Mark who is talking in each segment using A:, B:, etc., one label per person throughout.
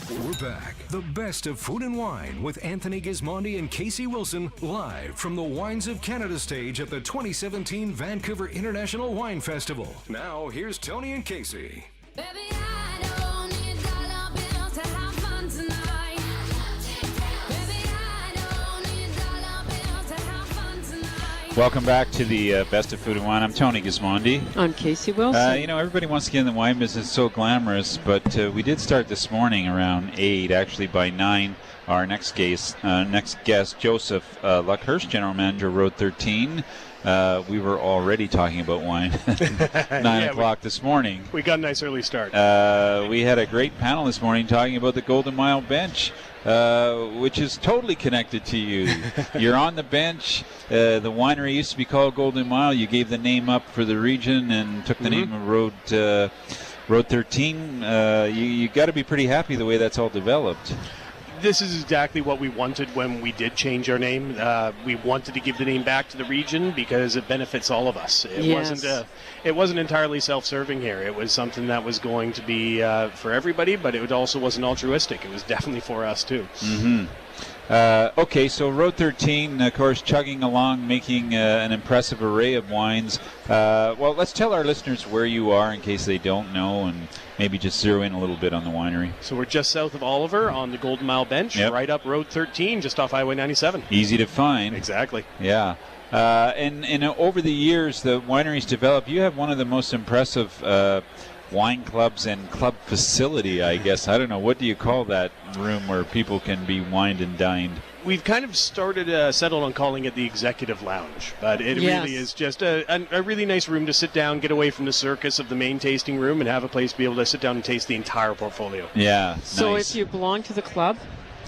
A: We're back. The best of food and wine with Anthony Gismondi and Kasey Wilson, live from the Wines of Canada stage at the 2017 Vancouver International Wine Festival. Now, here's Tony and Kasey.
B: Baby, I don't need dollar bills to have fun tonight. Baby, I don't need dollar bills to have fun tonight.
C: Welcome back to the Best of Food and Wine. I'm Tony Gismondi.
D: I'm Kasey Wilson.
C: Everybody wants to get in the wine business. It's so glamorous, but we did start this morning around 8. Actually, by 9, our next guest, Joseph Luckhurst, General Manager, Road 13. We were already talking about wine 9 o'clock this morning.
E: We got a nice early start.
C: We had a great panel this morning talking about the Golden Mile bench, which is totally connected to you. You're on the bench. The winery used to be called Golden Mile. You gave the name up for the region and took the name of Road 13. You got to be pretty happy the way that's all developed.
E: This is exactly what we wanted when we did change our name. We wanted to give the name back to the region because it benefits all of us. It wasn't entirely self-serving here. It was something that was going to be for everybody, but it also wasn't altruistic. It was definitely for us too.
C: Mm-hmm. Okay, so Road 13, of course, chugging along, making an impressive array of wines. Well, let's tell our listeners where you are in case they don't know, and maybe just zero in a little bit on the winery.
E: So we're just south of Oliver on the Golden Mile bench, right up Road 13, just off Highway 97.
C: Easy to find.
E: Exactly.
C: Yeah. And over the years, the winery's developed. You have one of the most impressive wine clubs and club facility, I guess. I don't know. What do you call that room where people can be wined and dined?
E: We've kind of settled on calling it the Executive Lounge, but it really is just a really nice room to sit down, get away from the circus of the main tasting room, and have a place to be able to sit down and taste the entire portfolio.
C: Yeah,
D: So
C: nice.
D: if you belong to the club,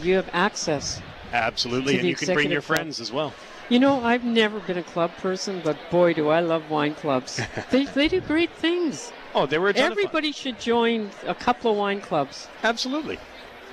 D: you have access.
E: Absolutely, and you can bring your friends as well.
D: You know, I've never been a club person, but boy, do I love wine clubs. They do great things.
E: Oh, they were a ton
D: Everybody
E: of fun.
D: should join a couple of wine clubs.
E: Absolutely.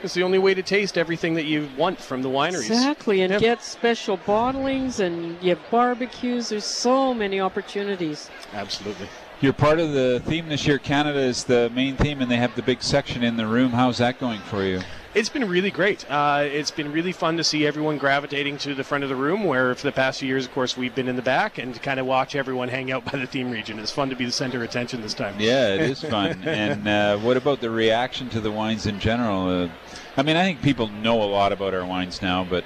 E: It's the only way to taste everything that you want from the wineries.
D: Exactly, and get special bottlings, and you have barbecues. There's so many opportunities.
E: Absolutely.
C: You're part of the theme this year. Canada is the main theme, and they have the big section in the room. How's that going for you?
E: It's been really great. It's been really fun to see everyone gravitating to the front of the room, where for the past few years, of course, we've been in the back, and to kind of watch everyone hang out by the theme region. It's fun to be the center of attention this time.
C: Yeah, it is fun. And what about the reaction to the wines in general? I think people know a lot about our wines now, but...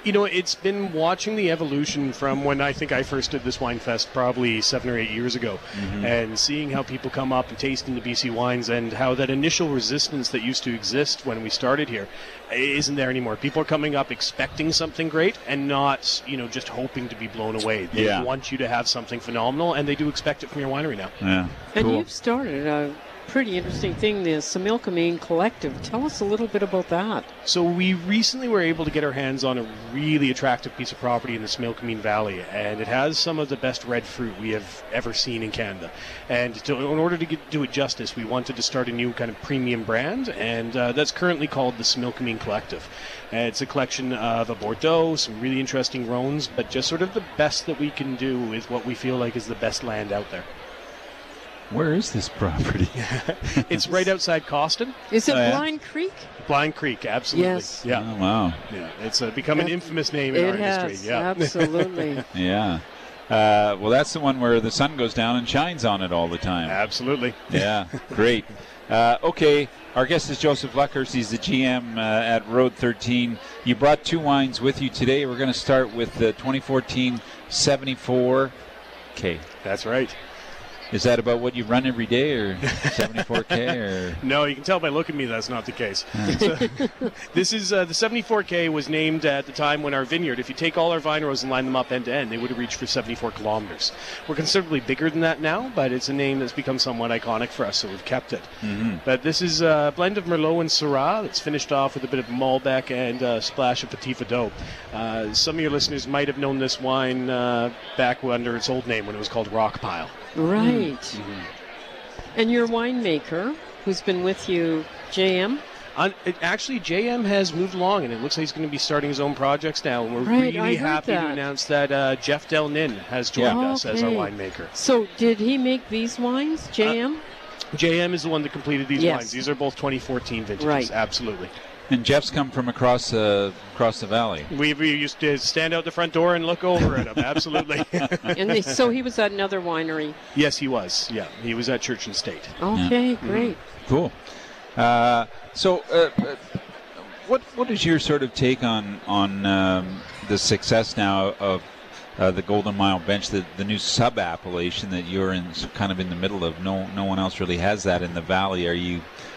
E: You know, it's been watching the evolution from when I think I first did this wine fest probably 7 or 8 years ago, and seeing how people come up and tasting the BC wines, and how that initial resistance that used to exist when we started here isn't there anymore. People are coming up expecting something great and not, just hoping to be blown away. They want you to have something phenomenal, and they do expect it from your winery now.
C: Yeah,
D: And
C: cool.
D: you've started a pretty interesting thing, the Similkameen Collective. Tell us a little bit about that.
E: So we recently were able to get our hands on a really attractive piece of property in the Similkameen Valley, and it has some of the best red fruit we have ever seen in Canada. And in order to do it justice, we wanted to start a new kind of premium brand, and that's currently called the Similkameen Collective. It's a collection of a Bordeaux, some really interesting Rhones, but just sort of the best that we can do with what we feel like is the best land out there.
C: Where is this property?
E: It's right outside Cawston.
D: Is it Blind Creek?
E: Blind Creek, absolutely.
D: Yes.
E: Yeah.
C: Oh, wow.
E: Yeah. It's become an infamous name in our industry. Yeah.
D: Absolutely.
C: Yeah. Well, that's the one where the sun goes down and shines on it all the time.
E: Absolutely.
C: Yeah, great. Okay, our guest is Joseph Luckhurst. He's the GM at Road 13. You brought 2 wines with you today. We're going to start with the 2014 74K.
E: That's right.
C: Is that about what you run every day, or 74K? Or?
E: No, you can tell by looking at me that's not the case. So, this is the 74K was named at the time when our vineyard, if you take all our vine rows and line them up end to end, they would have reached for 74 kilometers. We're considerably bigger than that now, but it's a name that's become somewhat iconic for us, so we've kept it. But this is a blend of Merlot and Syrah that's finished off with a bit of Malbec and a splash of Petit Verdot. Some of your listeners might have known this wine back under its old name when it was called Rockpile.
D: Right. And your winemaker, who's been with you, JM?
E: Actually, JM has moved along, and it looks like he's going to be starting his own projects now. And we're really happy to announce that Jeff Delnin has joined us as our winemaker.
D: So did he make these wines, JM?
E: JM is the one that completed these
D: Yes.
E: wines. These are both 2014 vintages.
D: Right.
E: Absolutely.
C: And Jeff's come from across the valley.
E: We used to stand out the front door and look over at them. Absolutely.
D: So he was at another winery.
E: Yes, he was. Yeah, he was at Church and State.
D: Okay, great.
C: Cool. What is your sort of take on the success now of the Golden Mile Bench, the new sub-appellation that you're in, kind of in the middle of? No one else really has that in the valley.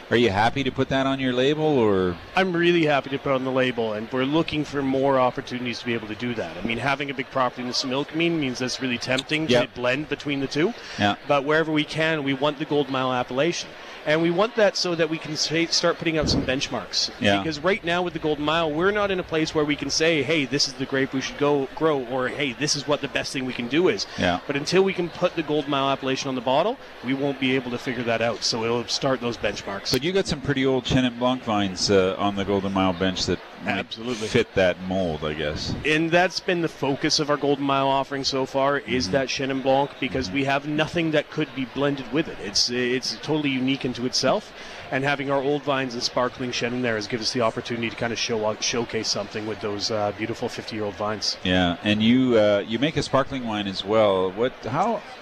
C: Are you happy to put that on your label, or?
E: I'm really happy to put on the label, and we're looking for more opportunities to be able to do that. I mean, having a big property in the Similkameen means that's really tempting to blend between the two.
C: Yeah.
E: But wherever we can, we want the Gold Mile appellation. And we want that so that we can start putting out some benchmarks.
C: Yeah.
E: Because right now with the Golden Mile, we're not in a place where we can say, hey, this is the grape we should go grow, or hey, this is what the best thing we can do is.
C: Yeah.
E: But until we can put the Golden Mile appellation on the bottle, we won't be able to figure that out. So it'll start those benchmarks.
C: But you got some pretty old Chenin Blanc vines on the Golden Mile Bench that might
E: Absolutely
C: fit that mold, I guess.
E: And that's been the focus of our Golden Mile offering so far, is that Chenin Blanc, because we have nothing that could be blended with it. It's totally unique into itself, and having our old vines and sparkling Chenin there has given us the opportunity to kind of showcase something with those beautiful 50-year-old vines.
C: Yeah, and you make a sparkling wine as well.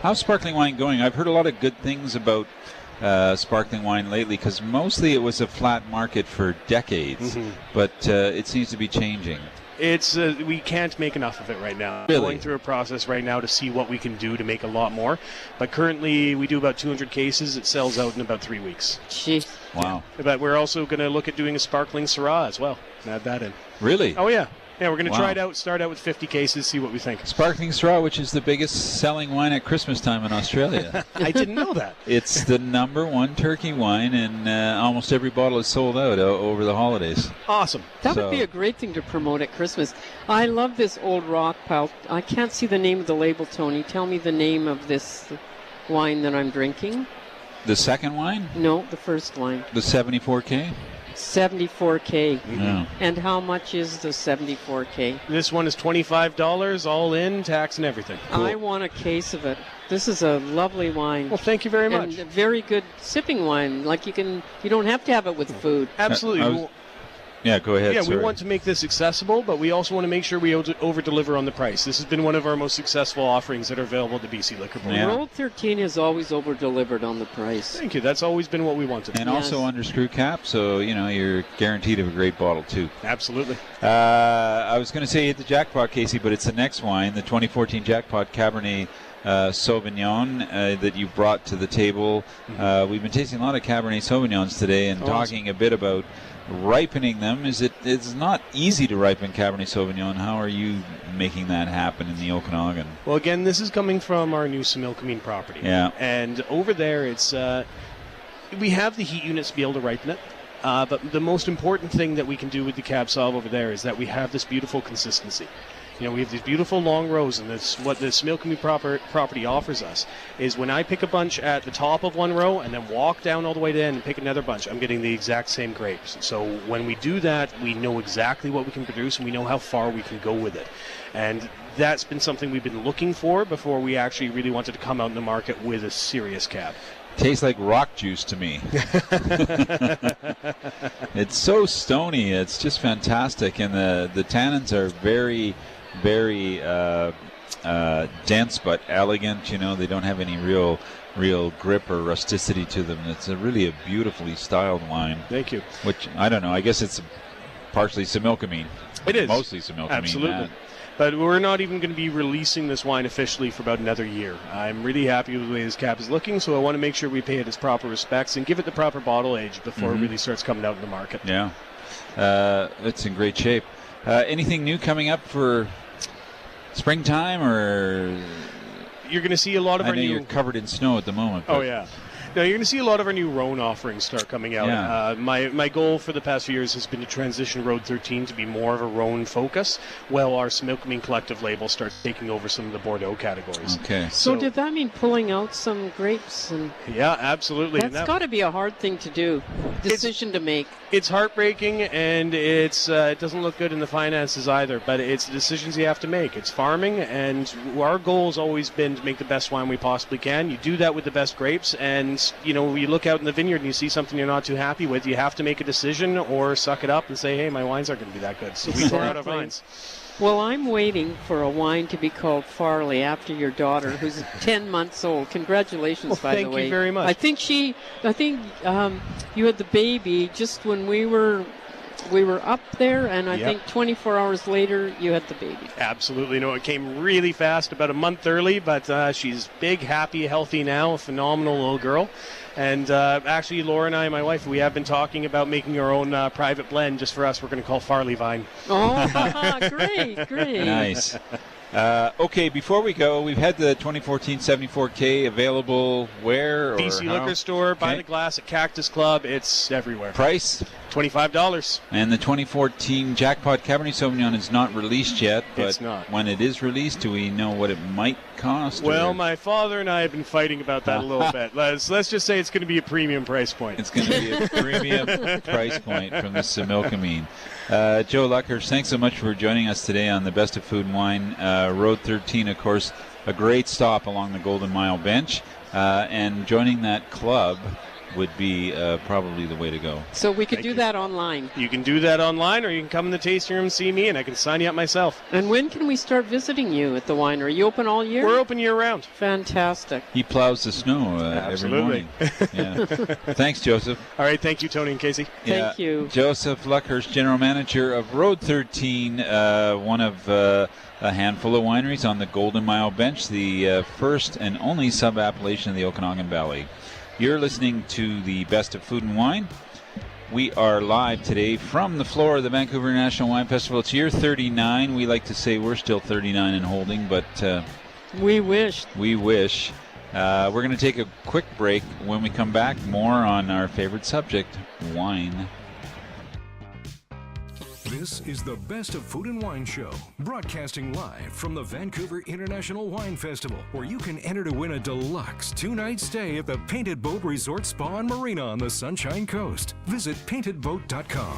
C: How's sparkling wine going? I've heard a lot of good things about sparkling wine lately, because mostly it was a flat market for decades, but it seems to be changing.
E: It's we can't make enough of it right now.
C: Really?
E: Going through a process right now to see what we can do to make a lot more. But currently we do about 200 cases. It sells out in about 3 weeks.
D: Jeez.
C: Wow.
E: But we're also going to look at doing a sparkling Syrah as well. Add that in.
C: Really?
E: Oh, yeah. Yeah, we're going to
C: Wow.
E: try it out, start out with 50 cases, see what we think.
C: Sparkling Syrah, which is the biggest selling wine at Christmas time in Australia.
E: I didn't know that.
C: It's the #1 turkey wine, and almost every bottle is sold out over the holidays.
E: Awesome.
D: That
C: So-
D: would be a great thing to promote at Christmas. I love this Old Rock Pal. I can't see the name of the label, Tony. Tell me the name of this wine that I'm drinking.
C: The second wine?
D: No, the first wine.
C: The 74K?
D: 74K.
C: Yeah.
D: And how much is the 74K?
E: This one is $25 all in, tax and everything.
D: I want a case of it. This is a lovely wine.
E: Well, thank you very much.
D: And a very good sipping wine. Like you don't have to have it with food.
E: Absolutely.
C: Yeah, go ahead.
E: Yeah, we
C: sorry.
E: want to make this accessible, but we also want to make sure we over-deliver on the price. This has been one of our most successful offerings that are available at the BC Liquor Board.
C: Yeah.
D: Road 13 has always over-delivered on the price.
E: Thank you. That's always been what we wanted.
C: And
D: Yes.
C: also under screw cap, so you're guaranteed of a great bottle too.
E: Absolutely.
C: I was going to say hit the jackpot, Casey, but it's the next wine, the 2014 jackpot Cabernet Sauvignon that you brought to the table. We've been tasting a lot of Cabernet Sauvignons today and talking a bit about ripening them. It's not easy to ripen Cabernet Sauvignon. How are you making that happen in the Okanagan?
E: Well, again, this is coming from our new Similkameen property.
C: Yeah.
E: And over there, it's we have the heat units to be able to ripen it. But the most important thing that we can do with the Cab Sauv over there is that we have this beautiful consistency. We have these beautiful long rows, and that's what the Similkameen property offers us, is when I pick a bunch at the top of one row and then walk down all the way to the end and pick another bunch, I'm getting the exact same grapes. So when we do that, we know exactly what we can produce, and we know how far we can go with it. And that's been something we've been looking for before we actually really wanted to come out in the market with a serious cab.
C: Tastes like rock juice to me. It's so stony. It's just fantastic, and the tannins are very, very dense but elegant. They don't have any real grip or rusticity to them. It's really a beautifully styled wine.
E: Thank you.
C: Which I don't know. I guess it's partially Similkameen.
E: It is
C: mostly Similkameen.
E: Absolutely. But we're not even going to be releasing this wine officially for about another year. I'm really happy with the way this cab is looking, so I want to make sure we pay it its proper respects and give it the proper bottle age before it really starts coming out in the market.
C: Yeah. It's in great shape. Anything new coming up for springtime, or
E: You're going to see a lot of
C: I
E: our
C: know
E: new...
C: you're covered in snow at the moment.
E: Oh,
C: but-
E: yeah. Now, you're going to see a lot of our new Rhone offerings start coming out.
C: Yeah.
E: My goal for the past few years has been to transition Road 13 to be more of a Rhone focus, while our Similkameen Collective label starts taking over some of the Bordeaux categories.
C: Okay.
D: So did that mean pulling out some grapes? And
E: Yeah, absolutely. And
D: that's got to be a hard thing to do, decision to make.
E: It's heartbreaking, and it doesn't look good in the finances either, but it's the decisions you have to make. It's farming, and our goal has always been to make the best wine we possibly can. You do that with the best grapes, and it's, you look out in the vineyard and you see something you're not too happy with, you have to make a decision or suck it up and say, hey, my wines aren't going to be that good. So we tore out our vines.
D: Well, I'm waiting for a wine to be called Farley after your daughter, who's 10 months old. Congratulations, by the way.
E: Thank you very much.
D: I think you had the baby just when we were up there, and I think 24 hours later, you had the baby.
E: Absolutely. No, it came really fast, about a month early, but she's big, happy, healthy now, a phenomenal little girl. And actually, Laura and I, my wife, we have been talking about making our own private blend just for us. We're going to call Farley Vine.
D: Oh, great.
C: Nice. Okay, before we go, we've had the 2014 74K available where or
E: BC
C: how?
E: Liquor Store,
C: Okay.
E: By the Glass at Cactus Club. It's everywhere.
C: Price?
E: $25.
C: And the 2014 Jackpot Cabernet Sauvignon is not released yet, but
E: It's not.
C: when it is released, do we know what it might cost?
E: Well,
C: or-
E: my father and I have been fighting about that a little bit. Let's just say it's going to be a premium price point.
C: It's going to be a premium price point from the Similkameen. Joe Luckhurst, thanks so much for joining us today on the Best of Food and Wine. Road 13, of course, a great stop along the Golden Mile Bench. And joining that club would be probably the way to go.
D: So we could
E: Thank
D: do
E: you.
D: that online.
E: You can do that online, or you can come in the tasting room and see me, and I can sign you up myself.
D: And when can we start visiting you at the winery? Are you open all year?
E: We're open year-round.
D: Fantastic.
C: He plows the snow every
E: Absolutely.
C: morning. Yeah. Thanks, Joseph.
E: All right, thank you, Tony and Casey.
D: Thank you.
C: Joseph Luckhurst, General Manager of Road 13, one of a handful of wineries on the Golden Mile Bench, the first and only sub-appellation of the Okanagan Valley. You're listening to the Best of Food and Wine. We are live today from the floor of the Vancouver International Wine Festival. It's year 39. We like to say we're still 39 and holding, but
D: We wish.
C: we wish. We're going to take a quick break. When we come back, more on our favorite subject, wine.
A: This is the Best of Food and Wine Show, broadcasting live from the Vancouver International Wine Festival, where you can enter to win a deluxe 2-night stay at the Painted Boat Resort Spa and Marina on the Sunshine Coast. Visit paintedboat.com.